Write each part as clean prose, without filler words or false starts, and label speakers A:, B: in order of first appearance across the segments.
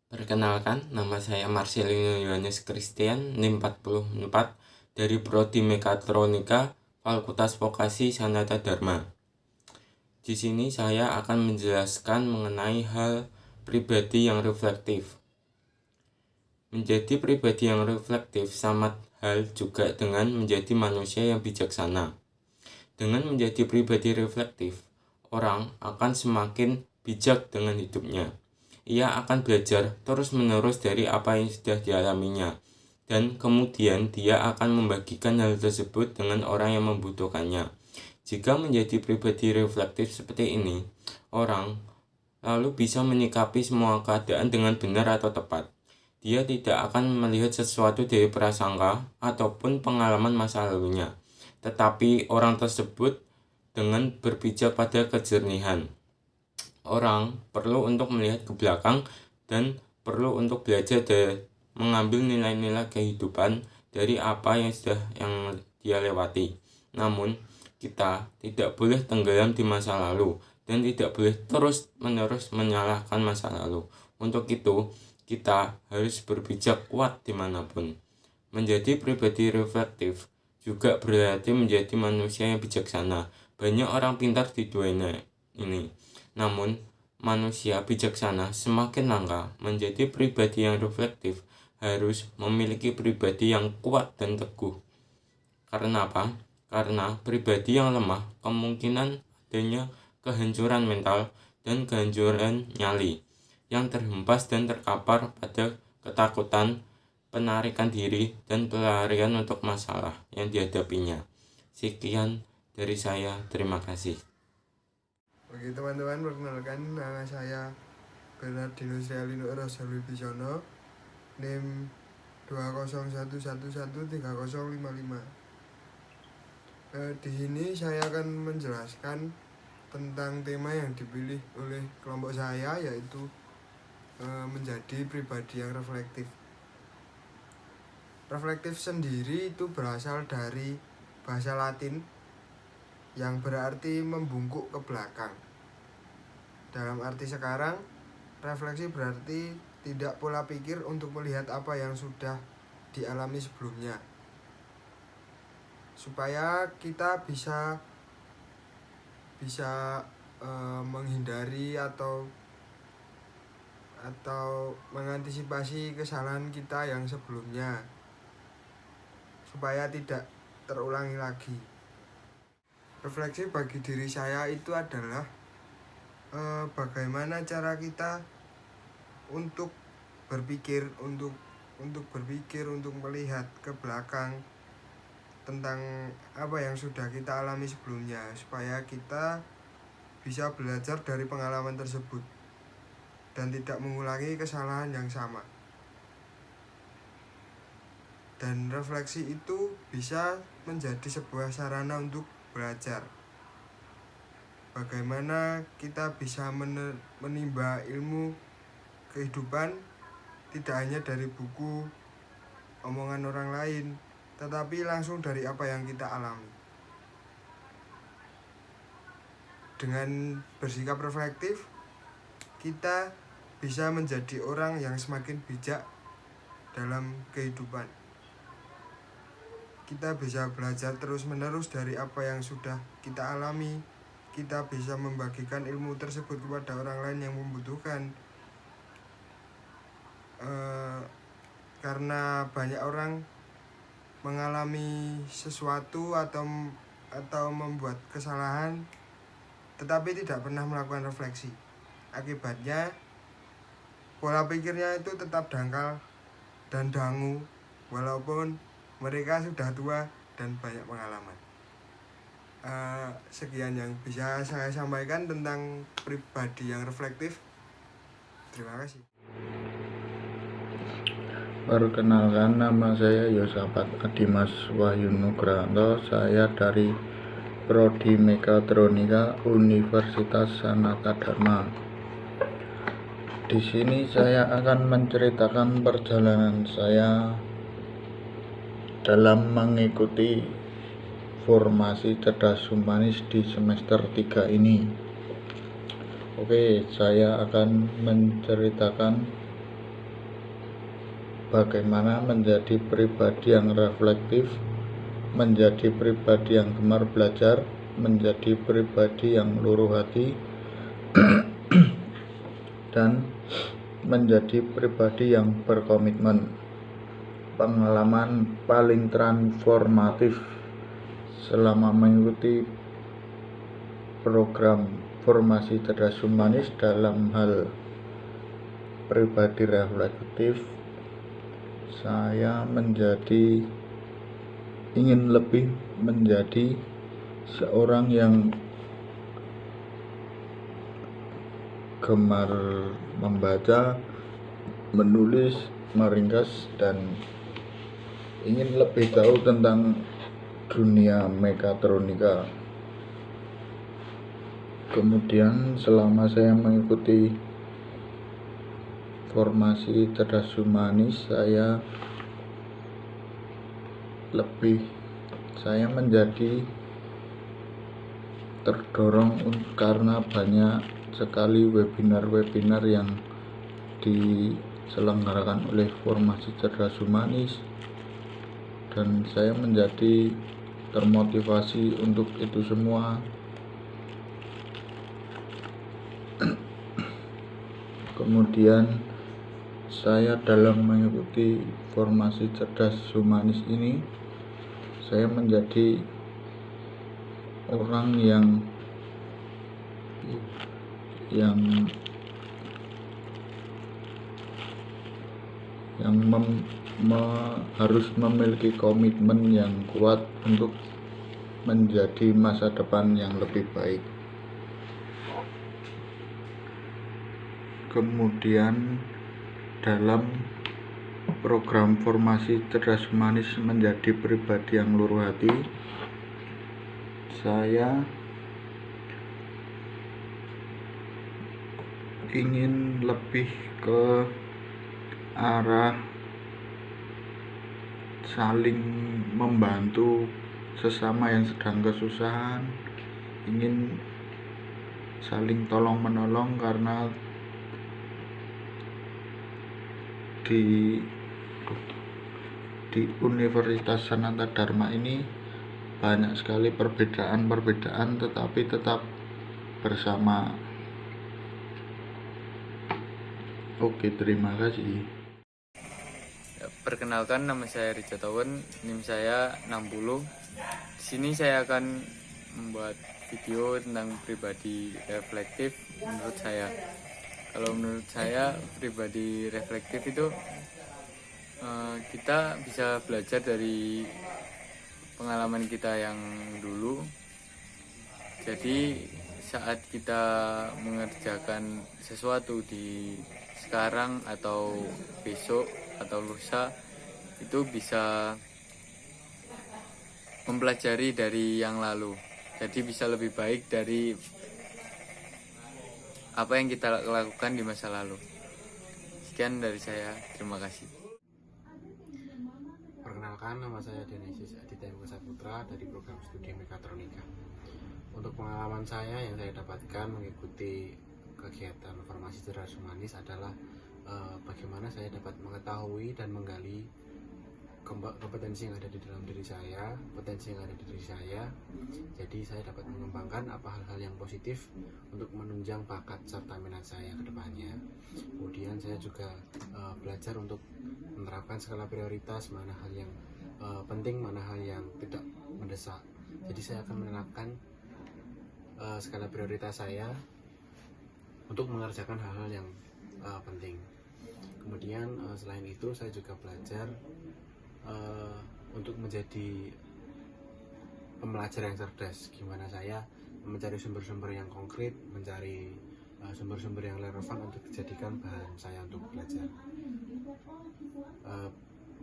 A: Perkenalkan, nama saya Marcelino Yohanes Christian, NIM 44 dari Prodi Mekatronika, Fakultas Vokasi Sanata Dharma. Di sini saya akan menjelaskan mengenai hal pribadi yang reflektif. Menjadi pribadi yang reflektif sama hal juga dengan menjadi manusia yang bijaksana. Dengan menjadi pribadi reflektif, orang akan semakin bijak dengan hidupnya. Ia akan belajar terus-menerus dari apa yang sudah dialaminya, dan kemudian dia akan membagikan hal tersebut dengan orang yang membutuhkannya. Jika menjadi pribadi reflektif seperti ini, orang lalu bisa menyikapi semua keadaan dengan benar atau tepat. Dia tidak akan melihat sesuatu dari prasangka ataupun pengalaman masa lalunya, tetapi orang tersebut dengan berpijak pada kejernihan. Orang perlu untuk melihat ke belakang dan perlu untuk belajar dan mengambil nilai-nilai kehidupan dari apa yang sudah dia lewati. Namun, kita tidak boleh tenggelam di masa lalu dan tidak boleh terus-menerus menyalahkan masa lalu. Untuk itu, kita harus berpijak kuat dimanapun. Menjadi pribadi reflektif juga berarti menjadi manusia yang bijaksana. Banyak orang pintar di dunia ini, namun manusia bijaksana semakin langka. Menjadi pribadi yang reflektif harus memiliki pribadi yang kuat dan teguh. Karena apa? Karena pribadi yang lemah kemungkinan adanya kehancuran mental dan kehancuran nyali yang terhempas dan terkapar pada ketakutan, penarikan diri, dan pelarian untuk masalah yang dihadapinya. Sekian dari saya, terima kasih.
B: Oke teman-teman, perkenalkan nama saya Bernardinus Realino Rosario Wibisono, NIM 201113055. Di sini saya akan menjelaskan tentang tema yang dipilih oleh kelompok saya, yaitu menjadi pribadi yang reflektif. Reflektif sendiri itu berasal dari bahasa Latin yang berarti membungkuk ke belakang. Dalam arti sekarang, refleksi berarti tidak pola pikir untuk melihat apa yang sudah dialami sebelumnya, supaya kita bisa menghindari atau mengantisipasi kesalahan kita yang sebelumnya, supaya tidak terulangi lagi. Refleksi bagi diri saya itu adalah bagaimana cara kita untuk berpikir, untuk melihat ke belakang tentang apa yang sudah kita alami sebelumnya, supaya kita bisa belajar dari pengalaman tersebut dan tidak mengulangi kesalahan yang sama. Dan refleksi itu bisa menjadi sebuah sarana untuk belajar bagaimana kita bisa menimba ilmu kehidupan tidak hanya dari buku, omongan orang lain, tetapi langsung dari apa yang kita alami. Dengan bersikap reflektif, kita bisa menjadi orang yang semakin bijak dalam kehidupan. Kita bisa belajar terus-menerus dari apa yang sudah kita alami. Kita bisa membagikan ilmu tersebut kepada orang lain yang membutuhkan. Karena banyak orang mengalami sesuatu atau membuat kesalahan, tetapi tidak pernah melakukan refleksi. Akibatnya, pola pikirnya itu tetap dangkal dan dangu, walaupun mereka sudah tua dan banyak pengalaman. Sekian yang bisa saya sampaikan tentang pribadi yang reflektif. Terima kasih.
C: Perkenalkan, nama saya Yosafat Adimas Wahyu Nugrahanto. Saya dari Prodi Mekatronika Universitas Sanata Dharma. Di sini saya akan menceritakan perjalanan saya dalam mengikuti formasi cerdas humanis di semester 3 ini. Oke, saya akan menceritakan bagaimana menjadi pribadi yang reflektif, menjadi pribadi yang gemar belajar, menjadi pribadi yang luruh hati, dan menjadi pribadi yang berkomitmen. Pengalaman paling transformatif selama mengikuti program formasi cerdas humanis dalam hal pribadi reflektif, saya ingin lebih menjadi seorang yang gemar membaca, menulis, meringkas, dan ingin lebih tahu tentang dunia mekatronika. Kemudian selama saya mengikuti formasi cerdas humanis, saya menjadi terdorong karena banyak sekali webinar-webinar yang diselenggarakan oleh formasi cerdas humanis, dan saya menjadi termotivasi untuk itu semua. Kemudian saya dalam mengikuti formasi cerdas humanis ini, saya menjadi orang yang harus memiliki komitmen yang kuat untuk menjadi masa depan yang lebih baik. Kemudian dalam program formasi cerdas humanis menjadi pribadi yang luruh hati, saya ingin lebih ke arah saling membantu sesama yang sedang kesusahan, ingin saling tolong menolong, karena di Universitas Sanata Dharma ini banyak sekali perbedaan tetapi tetap bersama. Oke, terima kasih.
D: Perkenalkan, nama saya Richard Owen, NIM saya 60. Di sini saya akan membuat video tentang pribadi reflektif menurut saya. Kalau menurut saya, pribadi reflektif itu kita bisa belajar dari pengalaman kita yang dulu. Jadi saat kita mengerjakan sesuatu di sekarang atau besok atau lusa, itu bisa mempelajari dari yang lalu. Jadi bisa lebih baik dari apa yang kita lakukan di masa lalu. Sekian dari saya, terima kasih.
E: Perkenalkan, nama saya Denesis Aditya Saputra dari program studi Mekatronika. Untuk pengalaman saya yang saya dapatkan mengikuti kegiatan formasi cerdas humanis adalah bagaimana saya dapat mengetahui dan menggali kompetensi yang ada di dalam diri saya, potensi yang ada di diri saya. Jadi saya dapat mengembangkan hal-hal yang positif untuk menunjang bakat serta minat saya ke depannya. Kemudian saya juga belajar untuk menerapkan skala prioritas, mana hal yang penting, mana hal yang tidak mendesak. Jadi saya akan menerapkan skala prioritas saya untuk mengerjakan hal-hal yang penting. Kemudian selain itu saya juga belajar untuk menjadi pembelajar yang cerdas. Gimana saya mencari sumber-sumber yang konkret, mencari sumber-sumber yang relevan untuk dijadikan bahan saya untuk belajar.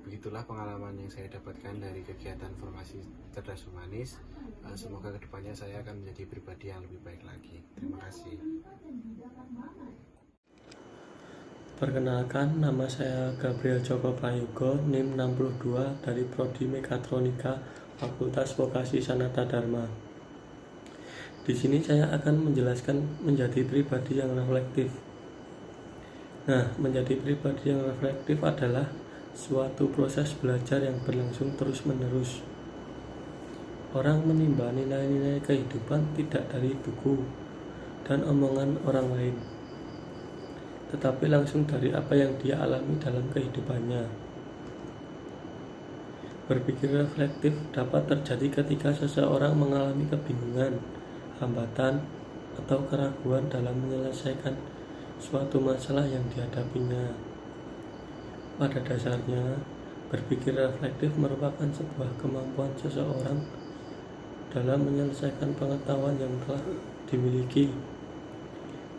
E: Begitulah pengalaman yang saya dapatkan dari kegiatan formasi cerdas humanis. Semoga kedepannya saya akan menjadi pribadi yang lebih baik lagi. Terima kasih.
F: Perkenalkan, nama saya Gabriel Joko Prayogo, NIM 62 dari Prodi Mekatronika, Fakultas Vokasi Sanata Dharma. Di sini saya akan menjelaskan menjadi pribadi yang reflektif. Nah, menjadi pribadi yang reflektif adalah suatu proses belajar yang berlangsung terus-menerus. Orang menimba nilai-nilai kehidupan tidak dari buku dan omongan orang lain, tetapi langsung dari apa yang dia alami dalam kehidupannya. Berpikir reflektif dapat terjadi ketika seseorang mengalami kebingungan, hambatan, atau keraguan dalam menyelesaikan suatu masalah yang dihadapinya. Pada dasarnya, berpikir reflektif merupakan sebuah kemampuan seseorang dalam menyelesaikan pengetahuan yang telah dimiliki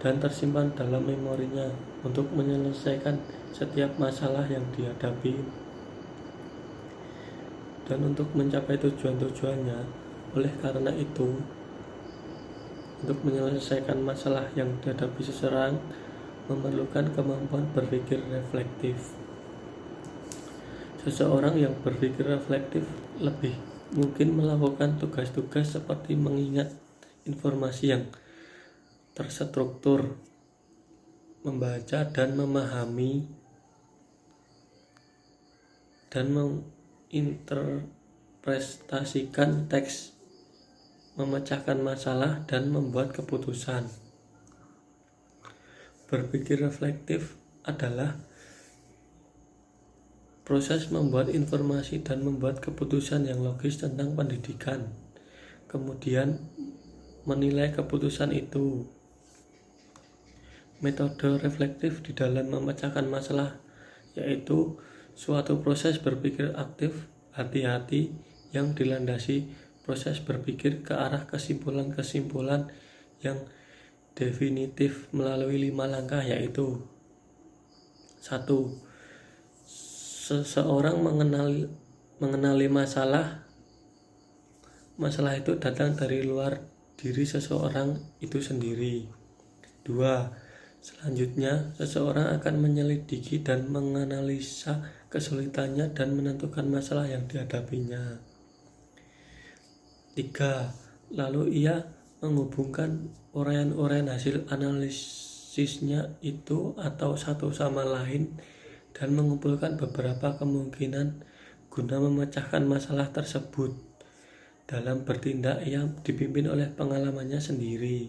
F: dan tersimpan dalam memorinya untuk menyelesaikan setiap masalah yang dihadapi. Dan untuk mencapai tujuan-tujuannya. Oleh karena itu, untuk menyelesaikan masalah yang dihadapi seseorang memerlukan kemampuan berpikir reflektif. Seseorang yang berpikir reflektif lebih mungkin melakukan tugas-tugas seperti mengingat informasi yang terstruktur, membaca dan memahami, dan menginterpretasikan teks, memecahkan masalah, dan membuat keputusan. Berpikir reflektif adalah proses membuat informasi dan membuat keputusan yang logis tentang pendidikan, kemudian menilai keputusan itu. Metode reflektif di dalam memecahkan masalah yaitu suatu proses berpikir aktif, hati-hati yang dilandasi proses berpikir ke arah kesimpulan-kesimpulan yang definitif melalui 5 langkah, yaitu 1. Seseorang mengenali masalah itu datang dari luar diri seseorang itu sendiri. 2. Selanjutnya, seseorang akan menyelidiki dan menganalisa kesulitannya dan menentukan masalah yang dihadapinya. 3. Lalu ia menghubungkan uraian-uraian hasil analisisnya itu atau satu sama lain dan mengumpulkan beberapa kemungkinan guna memecahkan masalah tersebut. Dalam bertindak, ia dipimpin oleh pengalamannya sendiri.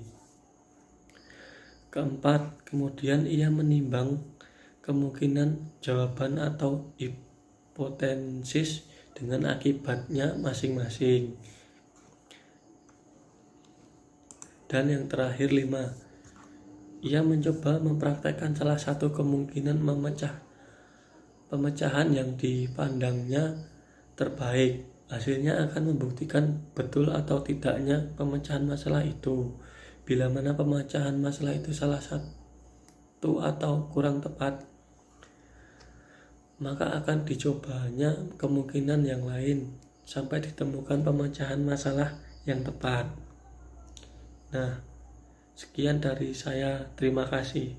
F: 4. Kemudian ia menimbang kemungkinan jawaban atau hipotesis dengan akibatnya masing-masing. Dan yang terakhir 5. Ia mencoba mempraktekkan salah satu kemungkinan pemecahan yang dipandangnya terbaik. Hasilnya akan membuktikan betul atau tidaknya pemecahan masalah itu. Bila mana pemecahan masalah itu salah satu atau kurang tepat, maka akan dicobanya kemungkinan yang lain sampai ditemukan pemecahan masalah yang tepat. Nah, sekian dari saya. Terima kasih.